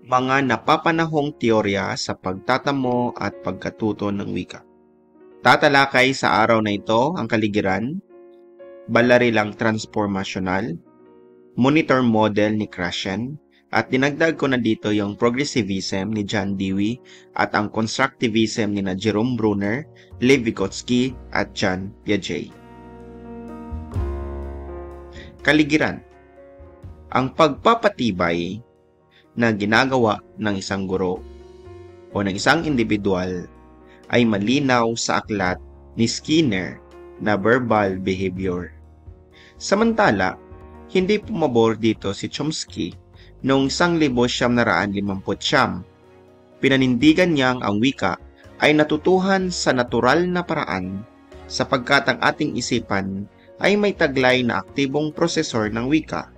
Mga napapanahong teorya sa pagtatamo at pagkatuto ng wika. Tatalakay sa araw na ito ang kaligiran, balarilang transformasyonal, monitor model ni Krashen, at dinagdag ko na dito yung progressivism ni John Dewey at ang constructivism ni Jerome Bruner, Lev Vygotsky at John Piaget. Kaligiran. Ang pagpapatibay na ginagawa ng isang guro o ng isang individual ay malinaw sa aklat ni Skinner na verbal behavior. Samantala, hindi pumabor dito si Chomsky noong 1959. Pinanindigan niyang ang wika ay natutuhan sa natural na paraan sapagkat ang ating isipan ay may taglay na aktibong prosesor ng wika,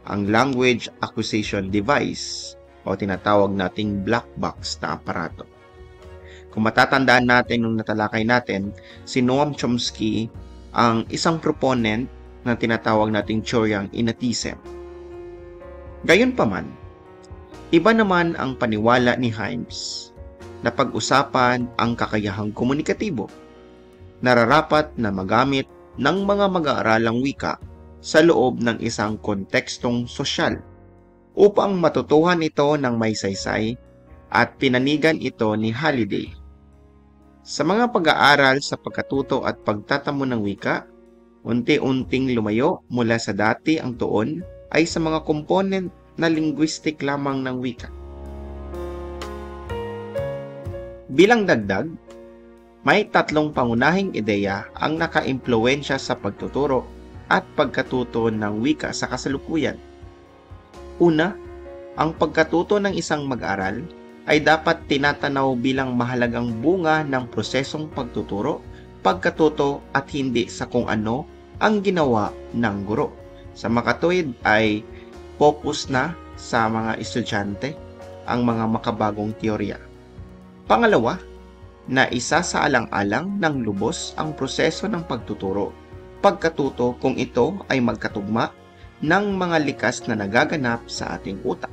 ang language acquisition device o tinatawag nating black box na aparato. Kung matatandaan natin nung natalakay natin, si Noam Chomsky ang isang proponent na tinatawag nating teoryang innatism. Gayunpaman, iba naman ang paniwala ni Himes na pag-usapan ang kakayahang komunikatibo, nararapat na magamit ng mga mag-aaralang wika sa loob ng isang kontekstong sosyal upang matutuhan ito ng may saysay at pinanigan ito ni Halliday. Sa mga pag-aaral sa pagkatuto at pagtatamo ng wika, unti-unting lumayo mula sa dati ang tuon ay sa mga component na linguistic lamang ng wika. Bilang dagdag, may tatlong pangunahing ideya ang naka-impluwensya sa pagtuturo at pagkatuto ng wika sa kasalukuyan. Una, ang pagkatuto ng isang mag-aral ay dapat tinatanaw bilang mahalagang bunga ng prosesong pagtuturo, pagkatuto at hindi sa kung ano ang ginawa ng guro. Sa makatuwid ay focus na sa mga estudyante ang mga makabagong teorya. Pangalawa, na isa sa alang-alang ng lubos ang proseso ng pagtuturo, pagkatuto kung ito ay magkatugma ng mga likas na nagaganap sa ating utak.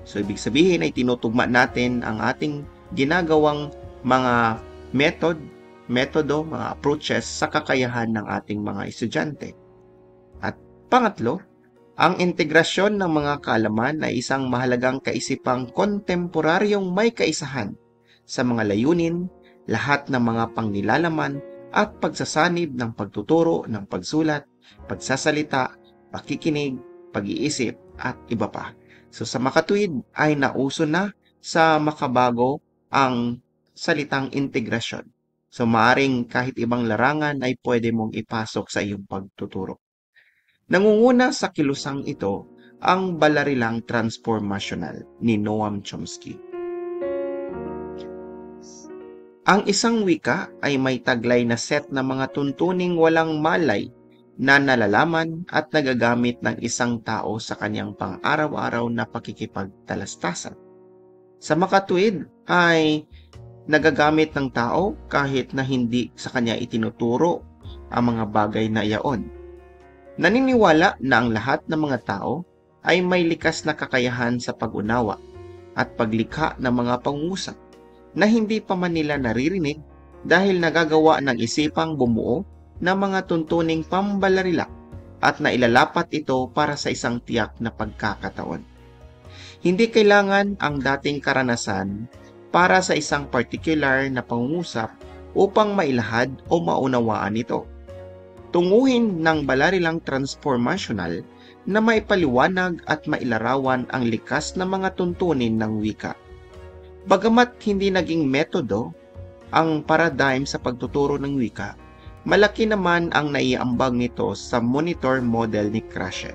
So, ibig sabihin ay tinutugma natin ang ating ginagawang mga metodo, mga approaches sa kakayahan ng ating mga estudyante. At pangatlo, ang integrasyon ng mga kaalaman ay isang mahalagang kaisipang kontemporaryong may kaisahan sa mga layunin, lahat ng mga pangnilalaman at pagsasanib ng pagtuturo, ng pagsulat, pagsasalita, pakikinig, pag-iisip, at iba pa. So sa makatuwid ay nauso na sa makabago ang salitang integrasyon. So maaring kahit ibang larangan ay pwede mong ipasok sa iyong pagtuturo. Nangunguna sa kilusang ito ang balarilang transformasyonal ni Noam Chomsky. Ang isang wika ay may taglay na set na mga tuntuning walang malay na nalalaman at nagagamit ng isang tao sa kanyang pang-araw-araw na pakikipagtalastasan. Sa makatuwid ay nagagamit ng tao kahit na hindi sa kanya itinuturo ang mga bagay na iyaon. Naniniwala na ang lahat ng mga tao ay may likas na kakayahan sa pag-unawa at paglikha ng mga pangungusap na hindi pa man nila naririnig dahil nagagawa ng isipang bumuo ng mga tuntuning pambalarila at nailalapat ito para sa isang tiyak na pagkakataon. Hindi kailangan ang dating karanasan para sa isang particular na pangungusap upang mailahad o maunawaan ito. Tunguhin ng balarilang transformational na maipaliwanag at mailarawan ang likas na mga tuntunin ng wika. Bagamat hindi naging metodo ang paradigm sa pagtuturo ng wika, malaki naman ang naiambag nito sa monitor model ni Krashen.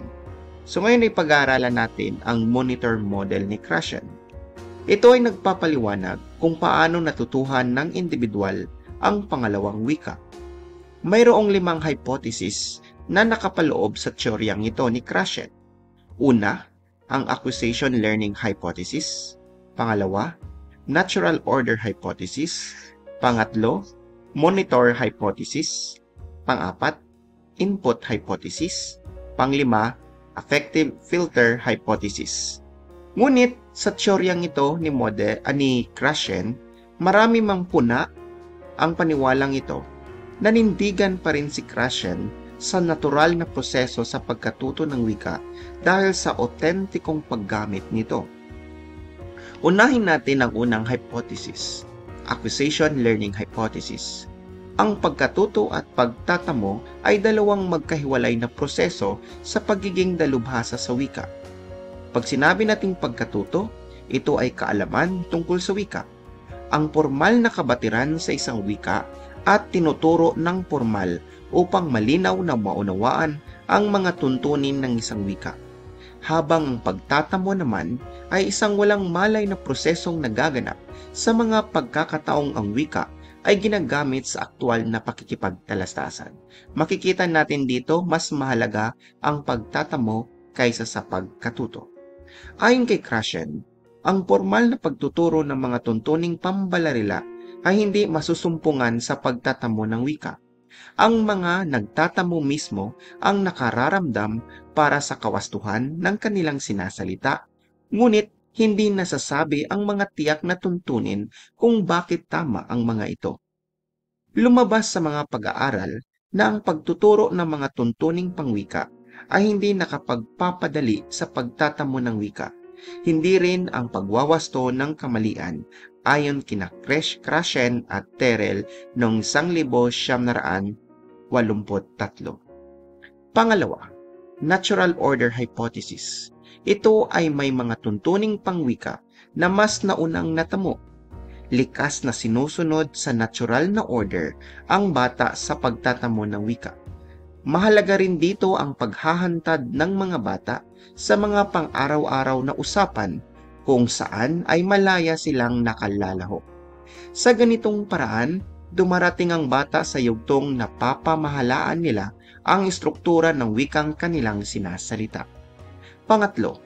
So ngayon ay pag-aaralan natin ang monitor model ni Krashen. Ito ay nagpapaliwanag kung paano natutuhan ng individual ang pangalawang wika. Mayroong 5 hypothesis na nakapaloob sa teoryang ito ni Krashen. Una, ang acquisition learning hypothesis. Pangalawa, natural order hypothesis. Pangatlo, monitor hypothesis. Pang-apat, input hypothesis. Pang-5, affective filter hypothesis. Ngunit sa teoryang ito ni Krashen, marami mang puna ang paniwalang ito. Nanindigan pa rin si Krashen sa natural na proseso sa pagkatuto ng wika dahil sa otentikong paggamit nito. Unahin natin ang unang hypothesis, acquisition learning hypothesis. Ang pagkatuto at pagtatamo ay dalawang magkahiwalay na proseso sa pagiging dalubhasa sa wika. Pag sinabi nating pagkatuto, ito ay kaalaman tungkol sa wika. Ang formal na kabatiran sa isang wika at tinuturo ng formal upang malinaw na maunawaan ang mga tuntunin ng isang wika. Habang ang pagtatamo naman ay isang walang malay na prosesong nagaganap sa mga pagkakataong ang wika ay ginagamit sa aktwal na pakikipagtalastasan. Makikita natin dito mas mahalaga ang pagtatamo kaysa sa pagkatuto. Ayon kay Krashen, ang formal na pagtuturo ng mga tuntuning pambalarila ay hindi masusumpungan sa pagtatamo ng wika. Ang mga nagtatamo mismo ang nakararamdam para sa kawastuhan ng kanilang sinasalita, ngunit hindi nasasabi ang mga tiyak na tuntunin kung bakit tama ang mga ito. Lumabas sa mga pag-aaral na ang pagtuturo ng mga tuntuning pangwika ay hindi nakapagpapadali sa pagtatamo ng wika. Hindi rin ang pagwawasto ng kamalian ayon kina Krashen at Terrell noong 1983. Pangalawa, natural order hypothesis. Ito ay may mga tuntuning pangwika na mas naunang natamo. Likas na sinusunod sa natural na order ang bata sa pagtatamo ng wika. Mahalaga rin dito ang paghahantad ng mga bata sa mga pang-araw-araw na usapan kung saan ay malaya silang nakalalaho. Sa ganitong paraan, dumarating ang bata sa yugtong napapamahalaan nila ang istruktura ng wikang kanilang sinasalita. Pangatlo,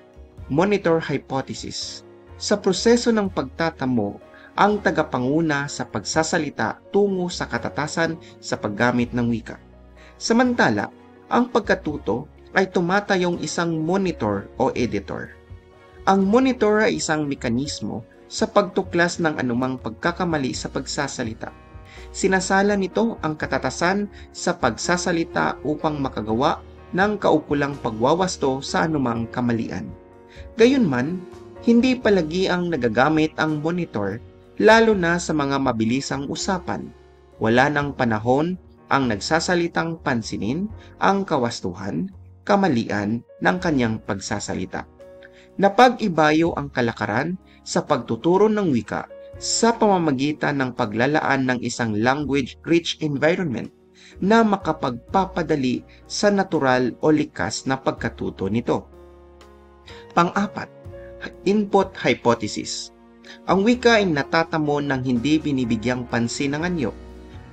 monitor hypothesis. Sa proseso ng pagtatamo, ang tagapanguna sa pagsasalita tungo sa katatasan sa paggamit ng wika. Samantala, ang pagkatuto ay tumatayong isang monitor o editor. Ang monitor ay isang mekanismo sa pagtuklas ng anumang pagkakamali sa pagsasalita. Sinasala nito ang katatasan sa pagsasalita upang makagawa ng kaukulang pagwawasto sa anumang kamalian. Gayunman, hindi palagi ang nagagamit ang monitor, lalo na sa mga mabilisang usapan. Wala nang panahon ang nagsasalitang pansinin ang kawastuhan, kamalian ng kanyang pagsasalita. Napag-ibayo ang kalakaran sa pagtuturo ng wika sa pamamagitan ng paglalaan ng isang language-rich environment na makapagpapadali sa natural o likas na pagkatuto nito. Pang-apat, input hypothesis. Ang wika ay natatamo ng hindi binibigyang pansin ng anyo.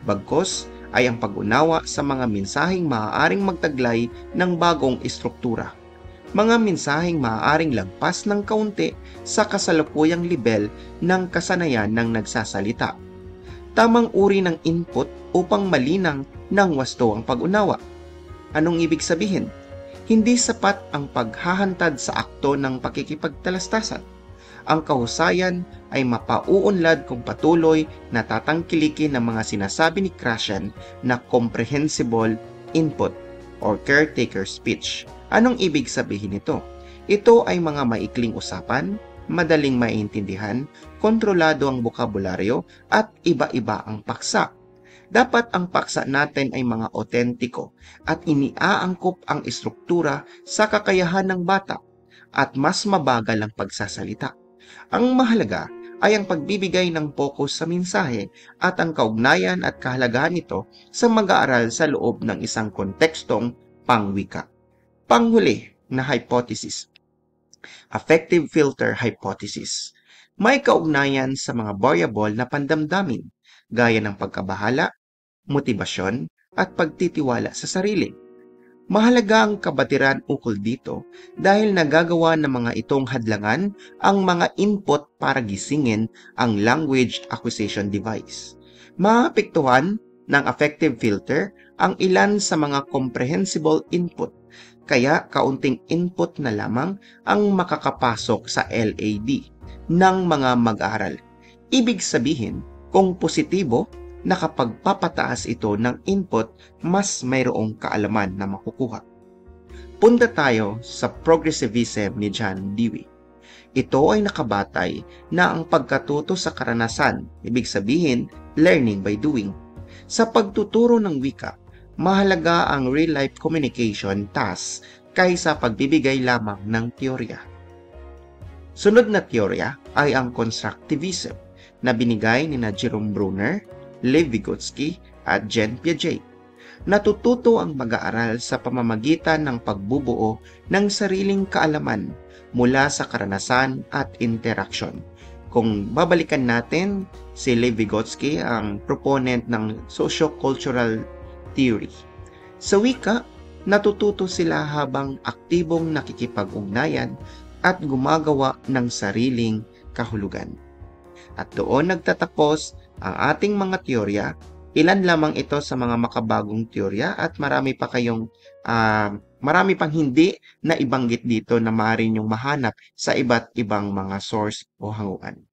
Bagkus ay ang pag-unawa sa mga mensaheng maaaring magtaglay ng bagong istruktura. Mga mensaheng maaaring lagpas ng kaunti sa kasalukuyang level ng kasanayan ng nagsasalita. Tamang uri ng input upang malinang ng wasto ang pag-unawa. Anong ibig sabihin? Hindi sapat ang paghahantad sa akto ng pakikipagtalastasan. Ang kahusayan ay mapauunlad kung patuloy na tatangkilikin ng mga sinasabi ni Krashen na comprehensible input or caretaker speech. Anong ibig sabihin nito? Ito ay mga maikling usapan, madaling maintindihan, kontrolado ang bokabularyo at iba-iba ang paksa. Dapat ang paksa natin ay mga otentiko at iniaangkop ang istruktura sa kakayahan ng bata at mas mabagal ang pagsasalita. Ang mahalaga ay ang pagbibigay ng focus sa mensahe at ang kaugnayan at kahalagahan nito sa mag-aaral sa loob ng isang kontekstong pangwika. Panghuli na hypothesis, affective filter hypothesis. May kaugnayan sa mga variable na pandamdamin gaya ng pagkabahala, motibasyon, at pagtitiwala sa sarili. Mahalaga ang kabatiran ukol dito dahil nagagawa ng mga itong hadlangan ang mga input para gisingin ang language acquisition device. Maapektuhan ng affective filter ang ilan sa mga comprehensible input, Kaya kaunting input na lamang ang makakapasok sa LAD ng mga mag-aaral. Ibig sabihin, kung positibo, nakapagpapataas ito ng input, mas mayroong kaalaman na makukuha. Punta tayo sa progressivism ni John Dewey. Ito ay nakabatay na ang pagkatuto sa karanasan, ibig sabihin, learning by doing. Sa pagtuturo ng wika, mahalaga ang real-life communication task kaysa pagbibigay lamang ng teorya. Sunod na teorya ay ang constructivism na binigay ni Jerome Bruner, Lev Vygotsky at Jean Piaget. Natututo ang mag-aaral sa pamamagitan ng pagbubuo ng sariling kaalaman mula sa karanasan at interaksyon. Kung babalikan natin, si Lev Vygotsky ang proponent ng socio-cultural theory. Sa wika, natututo sila habang aktibong nakikipag-ugnayan at gumagawa ng sariling kahulugan. At doon nagtatapos ang ating mga teorya. Ilan lamang ito sa mga makabagong teorya at marami pang hindi na ibanggit dito na maaari niyong mahanap sa iba't ibang mga source o hanguan.